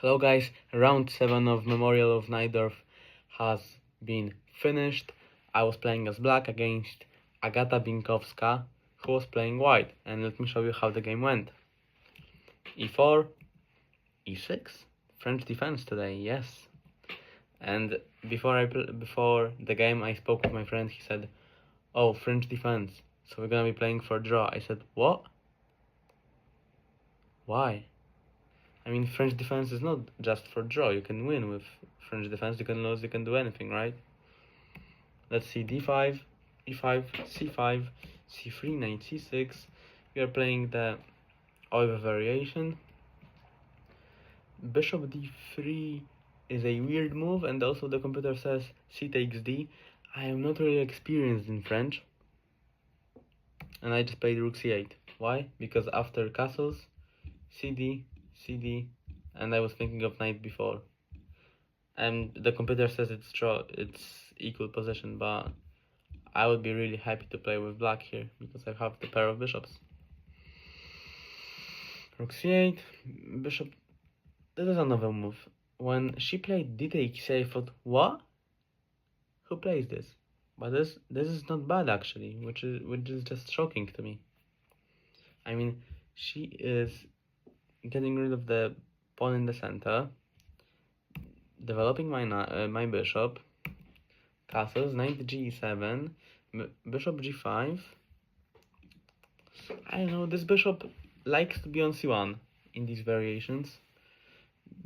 Hello guys, round 7 of Memorial of Najdorf has been finished. I was playing as black against Agata Binkowska, who was playing white, and let me show you how the game went. e4, e6, French defense today, yes. And before the game I spoke with my friend, he said, "Oh, French defense, so we're gonna be playing for a draw." I said, "What? Why?" I mean, French defense is not just for draw. You can win with French defense, you can lose, you can do anything, right? Let's see, d5, e5, c5, c3, knight c6. We are playing the other variation. Bishop d3 is a weird move, and also the computer says c takes d. I am not really experienced in French, and I just played rook c8. Why? Because after castles, cd, cd, and I was thinking of knight b4. And the computer says it's equal position, but I would be really happy to play with black here because I have the pair of bishops. Rook c8, bishop. This is another move. When she played d takes, I thought, what? Who plays this? But this is not bad actually, which is just shocking to me. I mean, she is getting rid of the pawn in the center, developing my bishop, castles, knight g7, bishop g5. I don't know, this bishop likes to be on c1 in these variations,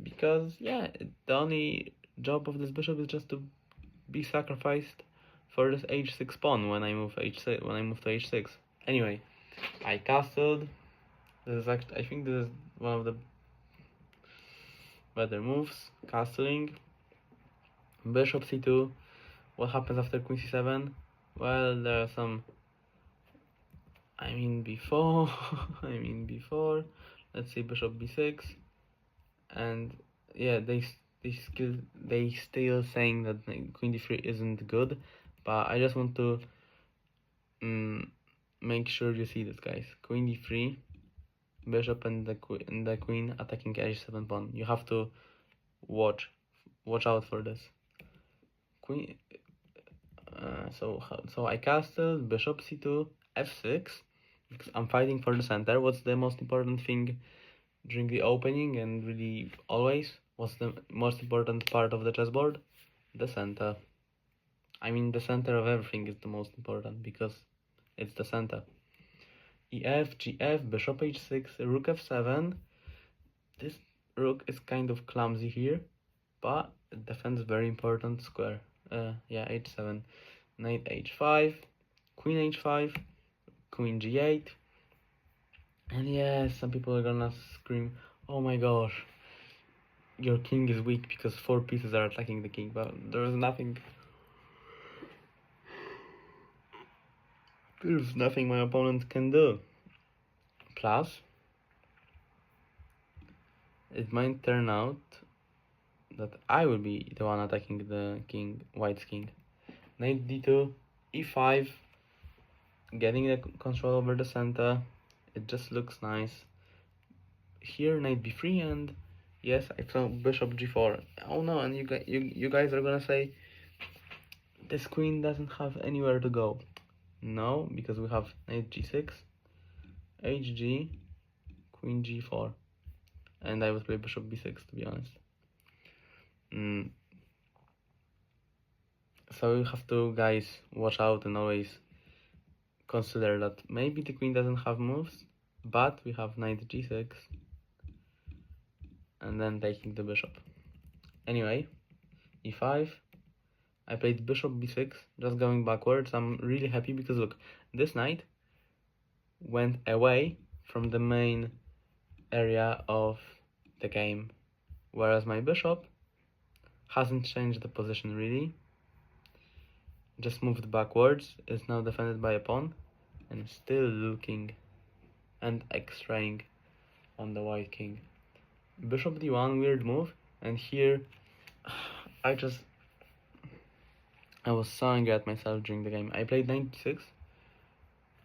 because yeah, the only job of this bishop is just to be sacrificed for this h6 pawn when I move to h6. Anyway, I castled. This is actually, I think this is one of the better moves. Castling, bishop c2. What happens after queen c7? Well, there are some. Before. Let's see, bishop b6, and yeah, they still saying that queen d3 isn't good, but I just want to make sure you see this, guys. Queen d3, bishop and the queen attacking h7 pawn. You have to watch out for this. Queen. So I castled bishop c2, f6, because I'm fighting for the center. What's the most important thing during the opening and really always? What's the most important part of the chessboard? The center. I mean, the center of everything is the most important because it's the center. ef, gf, bishop h6, rook f7. This rook is kind of clumsy here, but it defends very important square. h7, knight h5, queen h5, queen g8. And yeah, some people are gonna scream, "Oh my gosh, your king is weak because 4 pieces are attacking the king," but there's nothing my opponent can do. Plus, it might turn out that I will be the one attacking the king, white's king. Knight d2, e5, getting the control over the center. It just looks nice. Here, knight b3, and yes, I found bishop g4. Oh no, and you guys are gonna say this queen doesn't have anywhere to go. No, because we have knight g6, hg, queen g4, and I would play bishop b6 to be honest. So you have to, guys, watch out and always consider that maybe the queen doesn't have moves, but we have knight g6 and then taking the bishop. Anyway, e5, I played bishop b6, just going backwards. I'm really happy because look, this knight went away from the main area of the game, whereas my bishop hasn't changed the position really, just moved backwards, is now defended by a pawn, and still looking and x-raying on the white king. Bishop d1, weird move, and here I was so angry at myself during the game. I played knight d6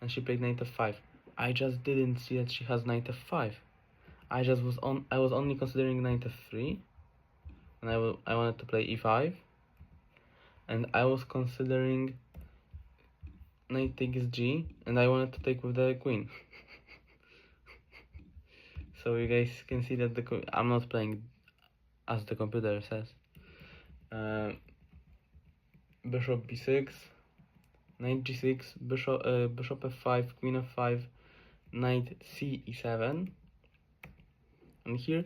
and she played knight f5. I just didn't see that she has knight f5. I was only considering knight f3, and I wanted to play e5, and I was considering knight takes g, and I wanted to take with the queen. So you guys can see that I'm not playing as the computer says. Bishop b6, knight g6, bishop f5, queen f5, knight c7, and here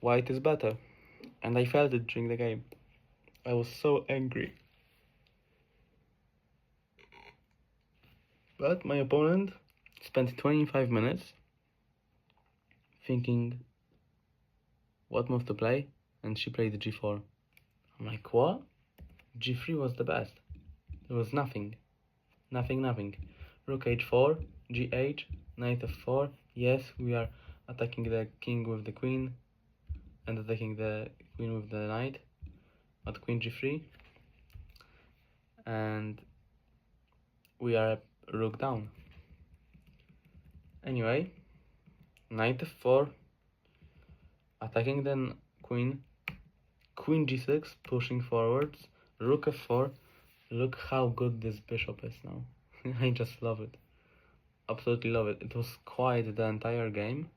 white is better, and I felt it during the game. I was so angry. But my opponent spent 25 minutes thinking what move to play, and she played g4. I'm like, what? g3 was the best. There was nothing. Rook h4, g8, knight f4. Yes, we are attacking the king with the queen and attacking the queen with the knight, but queen g3, and we are rook down. Anyway, knight f4, attacking the queen, queen g6, pushing forwards, rook f4. Look how good this bishop is now. I just love it. Absolutely love it. It was quiet the entire game,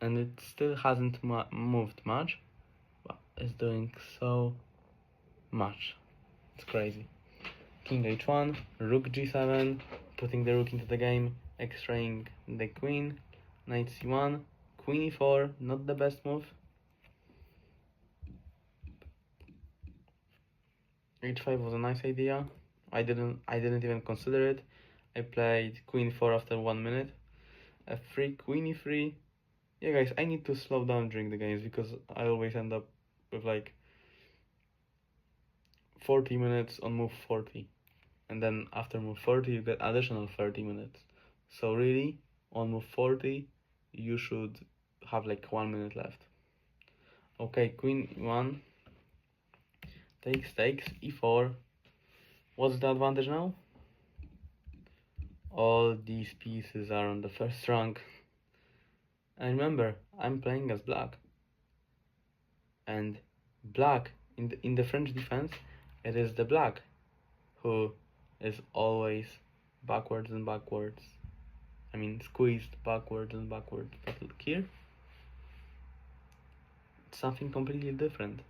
and it still hasn't moved much, but it's doing so much. It's crazy. King h1, rook g7, putting the rook into the game, extraying the queen, knight c1, queen e4, not the best move. h5 was a nice idea. I didn't even consider it. I played queen 4 after 1 minute. f3, queen e3. Yeah, guys, I need to slow down during the games because I always end up with like 40 minutes on move 40, and then after move 40 you get additional 30 minutes. So really, on move 40 you should have like 1 minute left. Okay, queen 1 takes, e4. What's the advantage now? All these pieces are on the first rank. And remember, I'm playing as black. And black, in the French defense, it is the black who is always backwards and backwards. I mean, squeezed backwards and backwards. But look here, it's something completely different.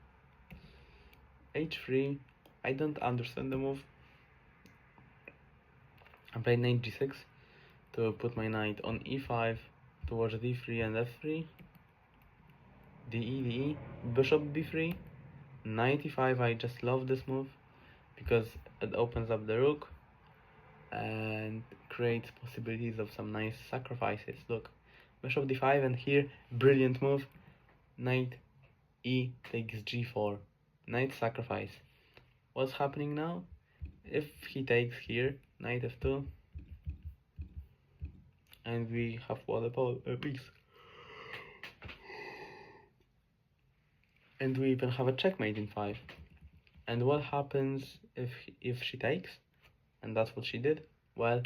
h3, I don't understand the move. I played knight g6 to put my knight on e5 towards d3 and f3. de, bishop b3, knight e5. I just love this move because it opens up the rook and creates possibilities of some nice sacrifices. Look, bishop d5, and here, brilliant move, knight e takes g4, knight sacrifice. What's happening now? If he takes here, knight f2, and we have won a piece. And we even have a checkmate in 5. And what happens if she takes? And that's what she did. Well,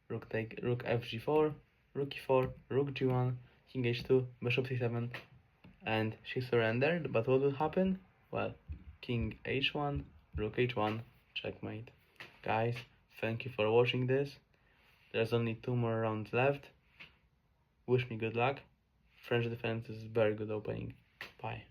rook fg4, rook e4, rook g1, king h2, bishop c7, and she surrendered. But what will happen? Well, king h1, rook h1, checkmate. Guys, thank you for watching this. There's only 2 more rounds left. Wish me good luck. French defense is very good opening. Bye.